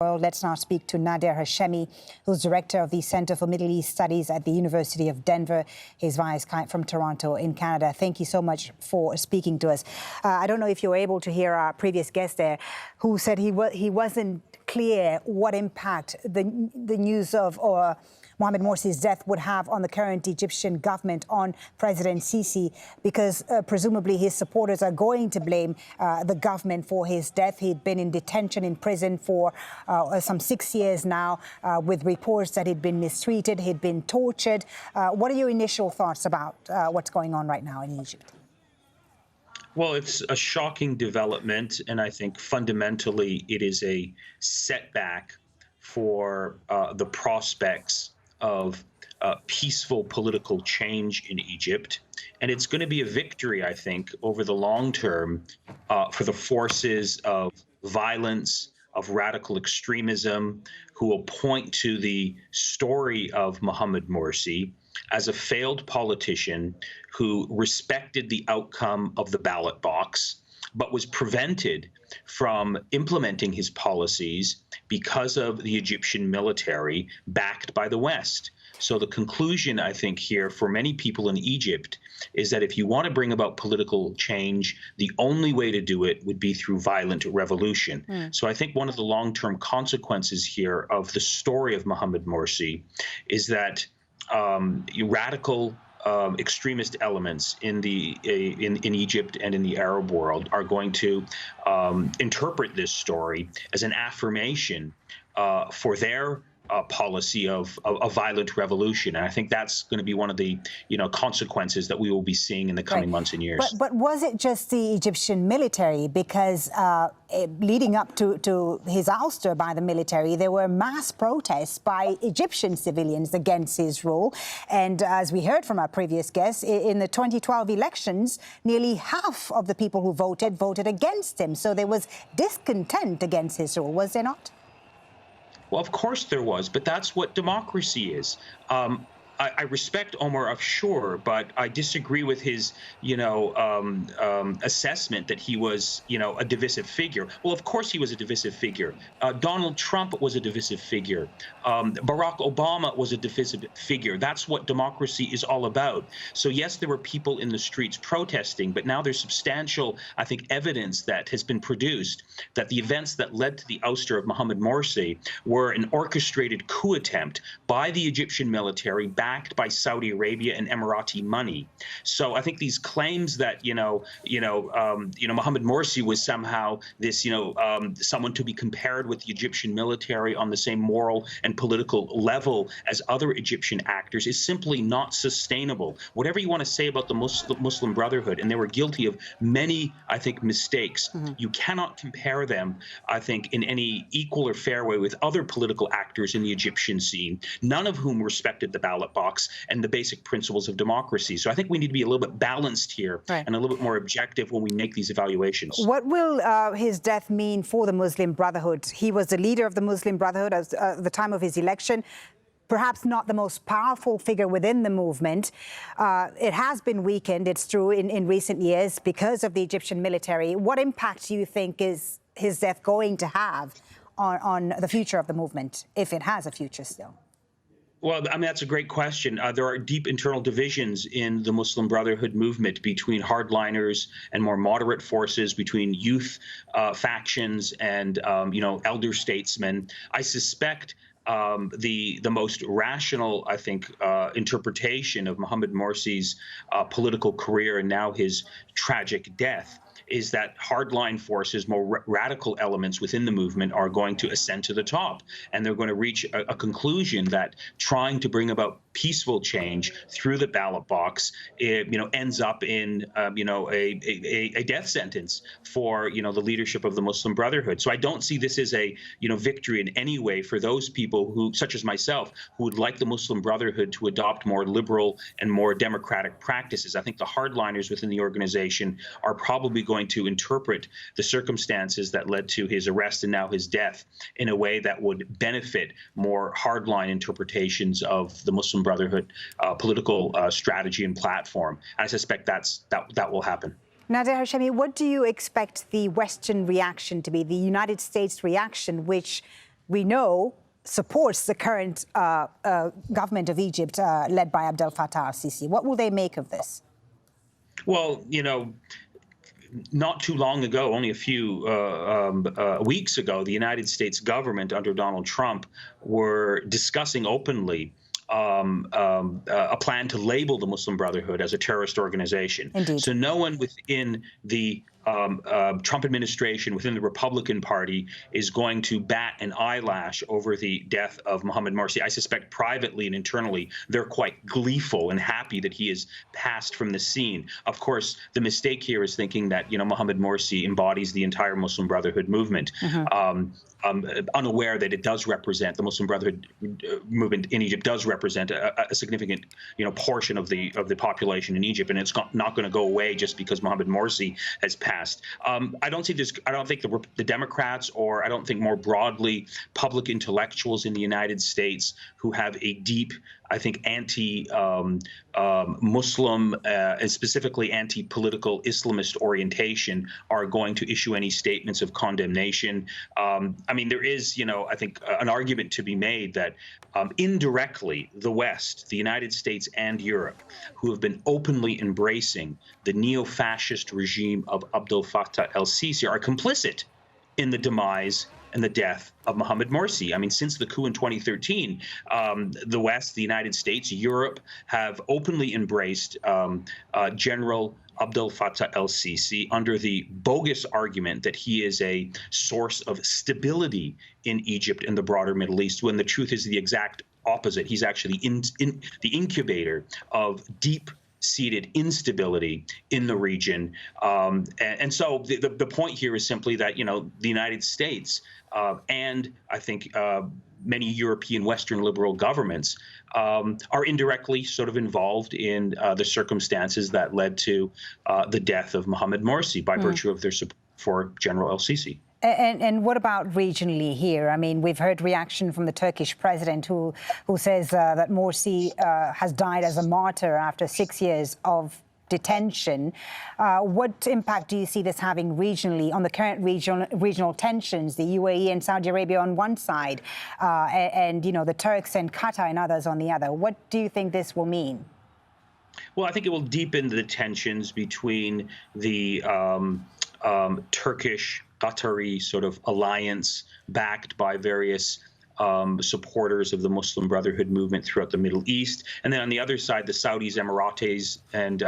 Well, let's now speak to Nader Hashemi, who's director of the Center for Middle East Studies at the University of Denver. He's via Skype from Toronto in Canada. Thank you so much for speaking to us. I don't know if you were able to hear our previous guest there, who said he wasn't clear what impact the news of Mohamed Morsi's death would have on the current Egyptian government, on President Sisi, because presumably his supporters are going to blame the government for his death. He'd been in detention in prison for some 6 years now, with reports that he'd been mistreated, he'd been tortured. What are your initial thoughts about what's going on right now in Egypt? Well, it's a shocking development, and I think fundamentally it is a setback for the prospects of peaceful political change in Egypt. And it's going to be a victory, I think, over the long term for the forces of violence, of radical extremism, who will point to the story of Mohamed Morsi as a failed politician who respected the outcome of the ballot box, but was prevented from implementing his policies because of the Egyptian military backed by the West. So the conclusion, I think, here for many people in Egypt is that if you want to bring about political change, the only way to do it would be through violent revolution. So I think one of the long-term consequences here of the story of Mohamed Morsi is that radical extremist elements in Egypt and in the Arab world are going to interpret this story as an affirmation for their policy of violent revolution. And I think that's going to be one of the consequences that we will be seeing in the coming months and years. But was it just the Egyptian military? Because leading up to his ouster by the military, there were mass protests by Egyptian civilians against his rule. And as we heard from our previous guest, in the 2012 elections, nearly half of the people who voted against him. So there was discontent against his rule, was there not? Well, of course there was, but that's what democracy is. I respect Omar Afshur, but I disagree with his, assessment that he was, a divisive figure. Well, of course he was a divisive figure. Donald Trump was a divisive figure. Barack Obama was a divisive figure. That's what democracy is all about. So yes, there were people in the streets protesting, but now there's substantial, I think, evidence that has been produced that the events that led to the ouster of Mohamed Morsi were an orchestrated coup attempt by the Egyptian military, backed by Saudi Arabia and Emirati money. So I think these claims that Mohamed Morsi was somehow this someone to be compared with the Egyptian military on the same moral and political level as other Egyptian actors is simply not sustainable. Whatever you want to say about the Muslim Brotherhood, and they were guilty of many, I think, mistakes, you cannot compare them, I think, in any equal or fair way with other political actors in the Egyptian scene, none of whom respected the ballot box and the basic principles of democracy. So I think we need to be a little bit balanced here and a little bit more objective when we make these evaluations. What will his death mean for the Muslim Brotherhood? He was the leader of the Muslim Brotherhood at the time of his election. Perhaps not the most powerful figure within the movement. It has been weakened, it's true, in recent years because of the Egyptian military. What impact do you think is his death going to have on the future of the movement, if it has a future still? Well, I mean, that's a great question. There are deep internal divisions in the Muslim Brotherhood movement between hardliners and more moderate forces, between youth factions and, elder statesmen. I suspect the most rational, I think, interpretation of Mohamed Morsi's political career and now his tragic death is that hardline forces, more radical elements within the movement, are going to ascend to the top, and they're going to reach a conclusion that trying to bring about peaceful change through the ballot box, ends up in, a death sentence for, the leadership of the Muslim Brotherhood. So I don't see this as a, victory in any way for those people who, such as myself, who would like the Muslim Brotherhood to adopt more liberal and more democratic practices. I think the hardliners within the organization are probably going to interpret the circumstances that led to his arrest and now his death in a way that would benefit more hardline interpretations of the Muslim Brotherhood political strategy and platform. I suspect that will happen. Nader Hashemi, what do you expect the Western reaction to be, the United States reaction, which we know, supports the current government of Egypt led by Abdel Fattah al-Sisi. What will they make of this? Well, not too long ago, only a few weeks ago, the United States government under Donald Trump were discussing openly a plan to label the Muslim Brotherhood as a terrorist organization. Indeed. So no one within the Trump administration, within the Republican Party, is going to bat an eyelash over the death of Mohamed Morsi. I suspect privately and internally, they're quite gleeful and happy that he has passed from the scene. Of course, the mistake here is thinking that, Mohamed Morsi embodies the entire Muslim Brotherhood movement. Unaware that it does represent, the Muslim Brotherhood movement in Egypt does represent a significant, portion of the population in Egypt, and it's not going to go away just because Mohamed Morsi has passed. I don't think the Democrats, or I don't think more broadly public intellectuals in the United States who have a deep, I think, anti-Muslim and specifically anti-political Islamist orientation are going to issue any statements of condemnation. There is, I think, an argument to be made that indirectly the West, the United States and Europe, who have been openly embracing the neo-fascist regime of Abdel Fattah al-Sisi, are complicit in the demise and the death of Mohamed Morsi. Since the coup in 2013, the West, the United States, Europe have openly embraced General Abdel Fattah al-Sisi under the bogus argument that he is a source of stability in Egypt and the broader Middle East, when the truth is the exact opposite. He's actually the incubator of deep-seated instability in the region. And so the point here is simply that, the United States and I think many European Western liberal governments are indirectly sort of involved in the circumstances that led to the death of Mohamed Morsi by virtue of their support for General al-Sisi. And what about regionally here? We've heard reaction from the Turkish president who says that Morsi has died as a martyr after 6 years of detention. What impact do you see this having regionally on the current regional tensions, the UAE and Saudi Arabia on one side, and the Turks and Qatar and others on the other? What do you think this will mean? Well, I think it will deepen the tensions between the Turkish Qatari sort of alliance backed by various supporters of the Muslim Brotherhood movement throughout the Middle East, and then on the other side, the Saudis, Emiratis, and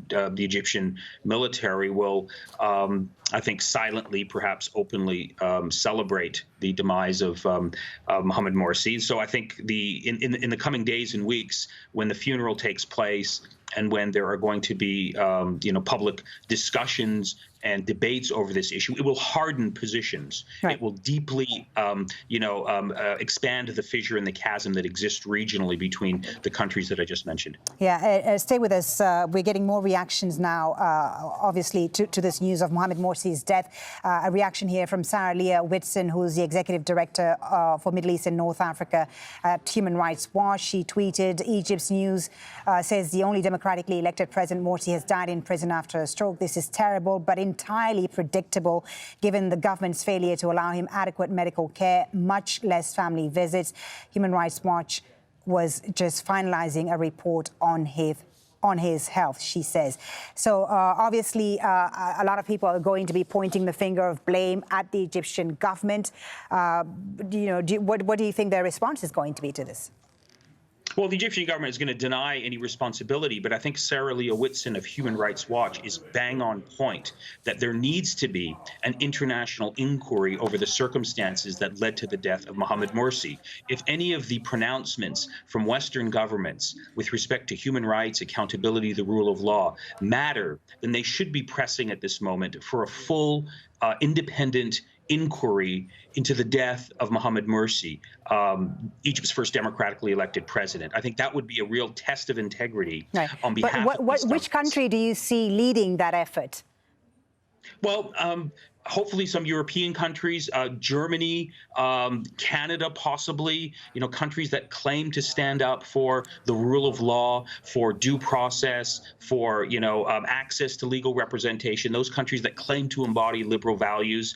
the Egyptian military will, I think, silently, perhaps openly, celebrate the demise of Mohamed Morsi. So I think in the coming days and weeks, when the funeral takes place, and when there are going to be public discussions and debates over this issue, it will harden positions. Right. It will deeply, expand the fissure and the chasm that exists regionally between the countries that I just mentioned. Yeah, stay with us. We're getting more reactions now, obviously, to this news of Mohamed Morsi's death. A reaction here from Sarah Leah Whitson, who's the Executive Director for Middle East and North Africa at Human Rights Watch. She tweeted, Egypt's news says the only democratically elected President Morsi has died in prison after a stroke. This is terrible, but entirely predictable, given the government's failure to allow him adequate medical care, much less family visits. Human Rights Watch was just finalizing a report on his health, she says. So obviously, a lot of people are going to be pointing the finger of blame at the Egyptian government. What do you think their response is going to be to this? Well, the Egyptian government is going to deny any responsibility, but I think Sarah Leah Whitson of Human Rights Watch is bang on point that there needs to be an international inquiry over the circumstances that led to the death of Mohamed Morsi. If any of the pronouncements from Western governments with respect to human rights, accountability, the rule of law matter, then they should be pressing at this moment for a full, independent inquiry into the death of Mohamed Morsi, Egypt's first democratically elected president. I think that would be a real test of integrity on behalf of which country do you see leading that effort? Well, hopefully some European countries, Germany, Canada, possibly, countries that claim to stand up for the rule of law, for due process, for, access to legal representation, those countries that claim to embody liberal values,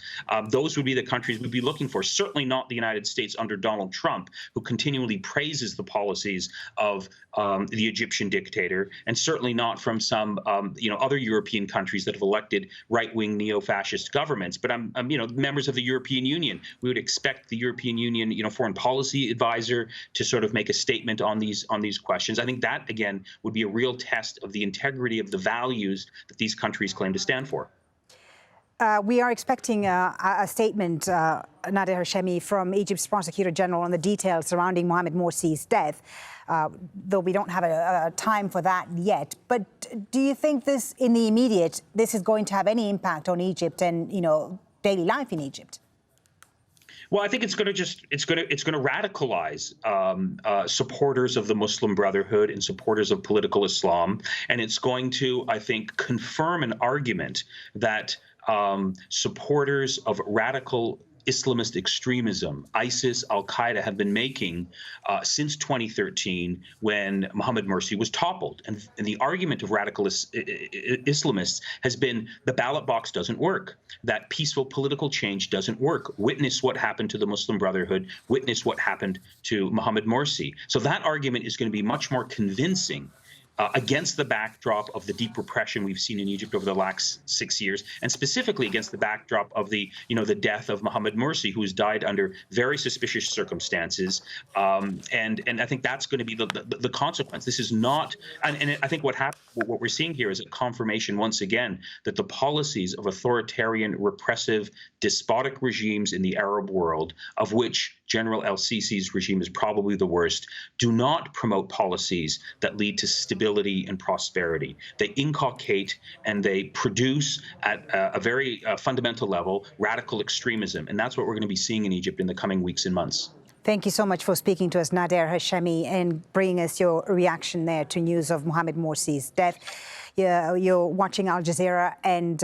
those would be the countries we'd be looking for. Certainly not the United States under Donald Trump, who continually praises the policies of the Egyptian dictator, and certainly not from some, other European countries that have elected right-wing neo-fascist governments. But members of the European Union. We would expect the European Union, foreign policy advisor to sort of make a statement on these questions. I think that, again, would be a real test of the integrity of the values that these countries claim to stand for. We are expecting a statement, Nader Hashemi, from Egypt's Prosecutor General on the details surrounding Mohamed Morsi's death, though we don't have a time for that yet. But do you think this, in the immediate, this is going to have any impact on Egypt and, daily life in Egypt? Well, I think it's going to radicalize supporters of the Muslim Brotherhood and supporters of political Islam, and it's going to, I think, confirm an argument that supporters of radical Islamist extremism, ISIS, al-Qaeda, have been making since 2013, when Mohamed Morsi was toppled. And the argument of radical Islamists has been the ballot box doesn't work, that peaceful political change doesn't work. Witness what happened to the Muslim Brotherhood, witness what happened to Mohamed Morsi. So that argument is going to be much more convincing against the backdrop of the deep repression we've seen in Egypt over the last 6 years, and specifically against the backdrop of the death of Mohamed Morsi, who has died under very suspicious circumstances. And I think that's going to be the consequence. This is not, and I think what we're seeing here is a confirmation once again that the policies of authoritarian, repressive, despotic regimes in the Arab world, of which General el-Sisi's regime is probably the worst, do not promote policies that lead to stability and prosperity. They inculcate and they produce at a very fundamental level radical extremism. And that's what we're going to be seeing in Egypt in the coming weeks and months. Thank you so much for speaking to us, Nader Hashemi, and bringing us your reaction there to news of Mohamed Morsi's death. You're watching Al Jazeera, and